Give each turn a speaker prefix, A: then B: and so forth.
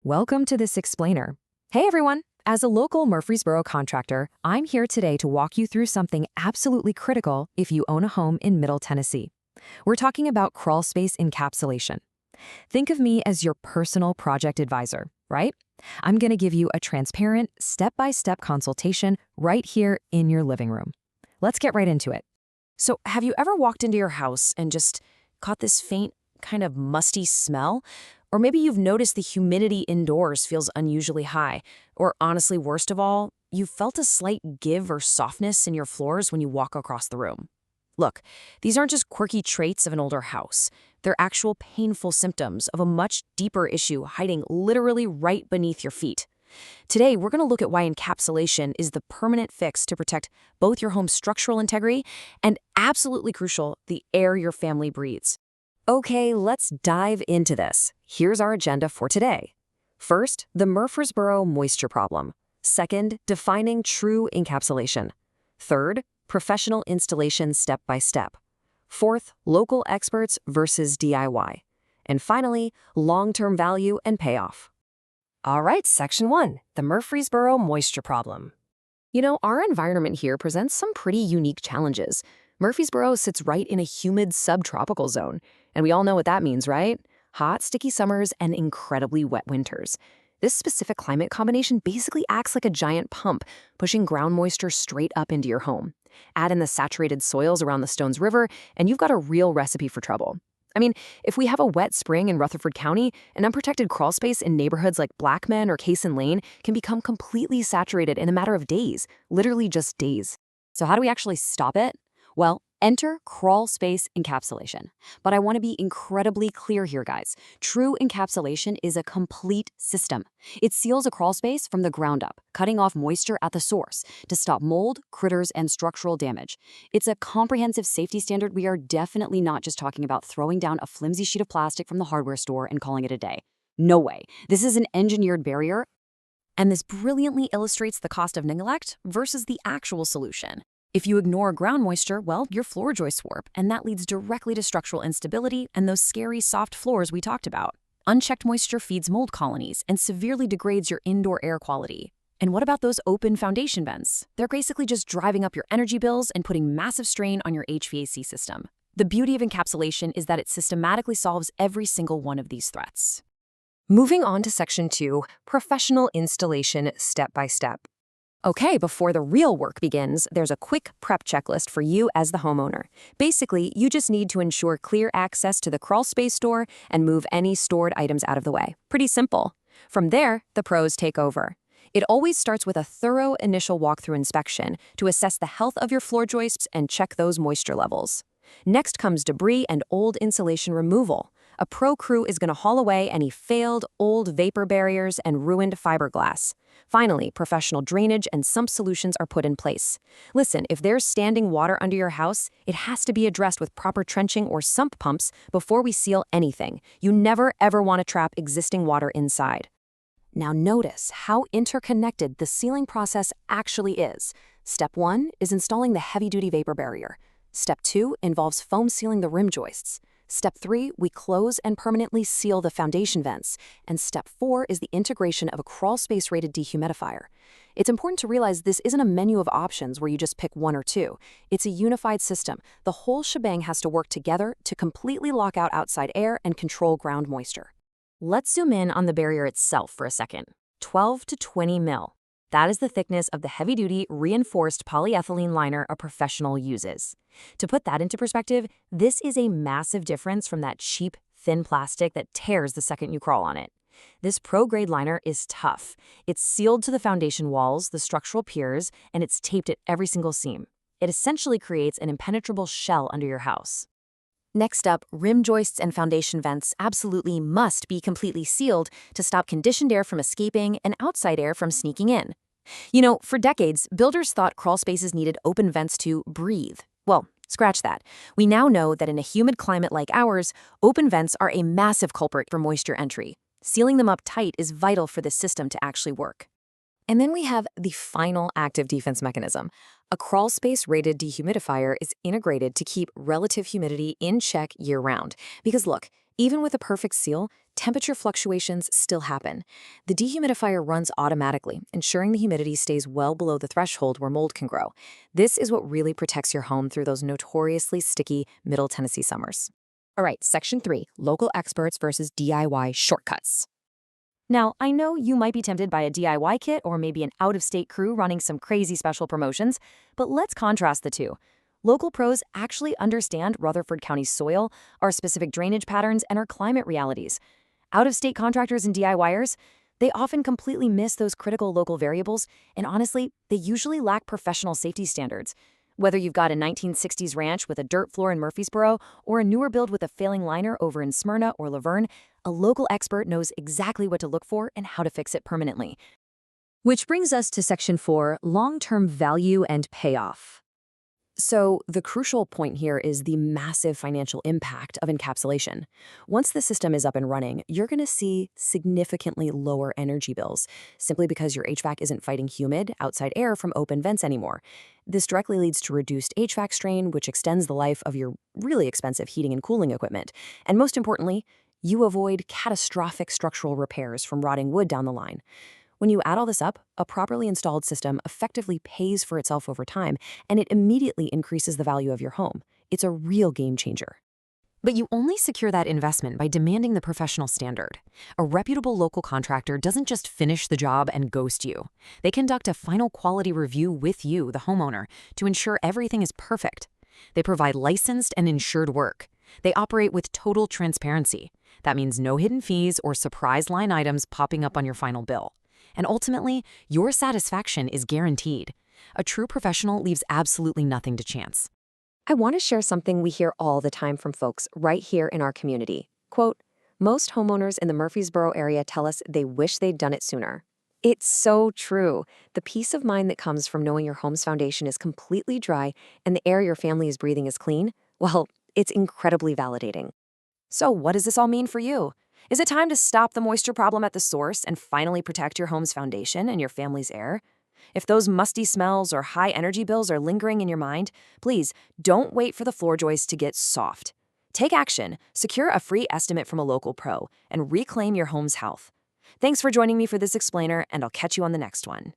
A: Welcome to this explainer. Hey everyone! As a local Murfreesboro contractor, I'm here today to walk you through something absolutely critical if you own a home in Middle Tennessee. We're talking about crawl space encapsulation. Think of me as your personal project advisor, right? I'm going to give you a transparent, step-by-step consultation right here in your living room. Let's get right into it. So, have you ever walked into your house and just caught this faint, kind of musty smell? Or maybe you've noticed the humidity indoors feels unusually high. Or honestly, worst of all, you felt a slight give or softness in your floors when you walk across the room. Look, these aren't just quirky traits of an older house. They're actual painful symptoms of a much deeper issue hiding literally right beneath your feet. Today, we're going to look at why encapsulation is the permanent fix to protect both your home's structural integrity and, absolutely crucial, the air your family breathes. Okay, let's dive into this. Here's our agenda for today. First, the Murfreesboro moisture problem. Second, defining true encapsulation. Third, professional installation step by step. Fourth, local experts versus DIY. And finally, long-term value and payoff. All right, Section 1, the Murfreesboro moisture problem. You know, our environment here presents some pretty unique challenges. Murfreesboro sits right in a humid subtropical zone, and we all know what that means, right? Hot, sticky summers and incredibly wet winters. This specific climate combination basically acts like a giant pump, pushing ground moisture straight up into your home. Add in the saturated soils around the Stones River, and you've got a real recipe for trouble. I mean, if we have a wet spring in Rutherford County, an unprotected crawl space in neighborhoods like Blackman or Cason Lane can become completely saturated in a matter of days, literally just days. So how do we actually stop it? Well, enter crawl space encapsulation. But I want to be incredibly clear here, guys. True encapsulation is a complete system. It seals a crawl space from the ground up, cutting off moisture at the source to stop mold, critters, and structural damage. It's a comprehensive safety standard. We are definitely not just talking about throwing down a flimsy sheet of plastic from the hardware store and calling it a day. No way. This is an engineered barrier, and this brilliantly illustrates the cost of neglect versus the actual solution. If you ignore ground moisture, well, your floor joists warp, and that leads directly to structural instability and those scary soft floors we talked about. Unchecked moisture feeds mold colonies and severely degrades your indoor air quality. And what about those open foundation vents? They're basically just driving up your energy bills and putting massive strain on your HVAC system. The beauty of encapsulation is that it systematically solves every single one of these threats. Moving on to Section 2, professional installation step by step. Okay, before the real work begins, there's a quick prep checklist for you as the homeowner. Basically, you just need to ensure clear access to the crawl space store and move any stored items out of the way. Pretty simple. From there, the pros take over. It always starts with a thorough initial walkthrough inspection to assess the health of your floor joists and check those moisture levels. Next comes debris and old insulation removal. A pro crew is going to haul away any failed, old vapor barriers and ruined fiberglass. Finally, professional drainage and sump solutions are put in place. Listen, if there's standing water under your house, it has to be addressed with proper trenching or sump pumps before we seal anything. You never ever want to trap existing water inside. Now notice how interconnected the sealing process actually is. Step 1 is installing the heavy-duty vapor barrier. Step 2 involves foam sealing the rim joists. Step 3, we close and permanently seal the foundation vents. And Step 4 is the integration of a crawl space rated dehumidifier. It's important to realize this isn't a menu of options where you just pick one or two. It's a unified system. The whole shebang has to work together to completely lock out outside air and control ground moisture. Let's zoom in on the barrier itself for a second. 12 to 20 mil. That is the thickness of the heavy-duty, reinforced polyethylene liner a professional uses. To put that into perspective, this is a massive difference from that cheap, thin plastic that tears the second you crawl on it. This pro-grade liner is tough. It's sealed to the foundation walls, the structural piers, and it's taped at every single seam. It essentially creates an impenetrable shell under your house. Next up, rim joists and foundation vents absolutely must be completely sealed to stop conditioned air from escaping and outside air from sneaking in. You know, for decades, builders thought crawl spaces needed open vents to breathe. Well, scratch that. We now know that in a humid climate like ours, open vents are a massive culprit for moisture entry. Sealing them up tight is vital for this system to actually work. And then we have the final active defense mechanism. A crawl space rated dehumidifier is integrated to keep relative humidity in check year-round. Because look, Even with a perfect seal, temperature fluctuations still happen. The dehumidifier runs automatically, ensuring the humidity stays well below the threshold where mold can grow. This is what really protects your home through those notoriously sticky Middle Tennessee summers. All right, Section 3, Local Experts versus DIY Shortcuts. Now, I know you might be tempted by a DIY kit or maybe an out-of-state crew running some crazy special promotions, but let's contrast the two. Local pros actually understand Rutherford County's soil, our specific drainage patterns, and our climate realities. Out-of-state contractors and DIYers, they often completely miss those critical local variables, and honestly, they usually lack professional safety standards. Whether you've got a 1960s ranch with a dirt floor in Murfreesboro or a newer build with a failing liner over in Smyrna or Laverne, a local expert knows exactly what to look for and how to fix it permanently. Which brings us to Section 4, Long-Term Value and Payoff. So the crucial point here is the massive financial impact of encapsulation. Once the system is up and running, you're going to see significantly lower energy bills, simply because your HVAC isn't fighting humid, outside air from open vents anymore. This directly leads to reduced HVAC strain, which extends the life of your really expensive heating and cooling equipment. And most importantly, you avoid catastrophic structural repairs from rotting wood down the line. When you add all this up, a properly installed system effectively pays for itself over time, and it immediately increases the value of your home. It's a real game changer. But you only secure that investment by demanding the professional standard. A reputable local contractor doesn't just finish the job and ghost you. They conduct a final quality review with you, the homeowner, to ensure everything is perfect. They provide licensed and insured work. They operate with total transparency. That means no hidden fees or surprise line items popping up on your final bill. And ultimately, your satisfaction is guaranteed. A true professional leaves absolutely nothing to chance. I want to share something we hear all the time from folks right here in our community. Quote, most homeowners in the Murfreesboro area tell us they wish they'd done it sooner. It's so true. The peace of mind that comes from knowing your home's foundation is completely dry and the air your family is breathing is clean, well, it's incredibly validating. So what does this all mean for you? Is it time to stop the moisture problem at the source and finally protect your home's foundation and your family's air? If those musty smells or high energy bills are lingering in your mind, please don't wait for the floor joists to get soft. Take action, secure a free estimate from a local pro, and reclaim your home's health. Thanks for joining me for this explainer, and I'll catch you on the next one.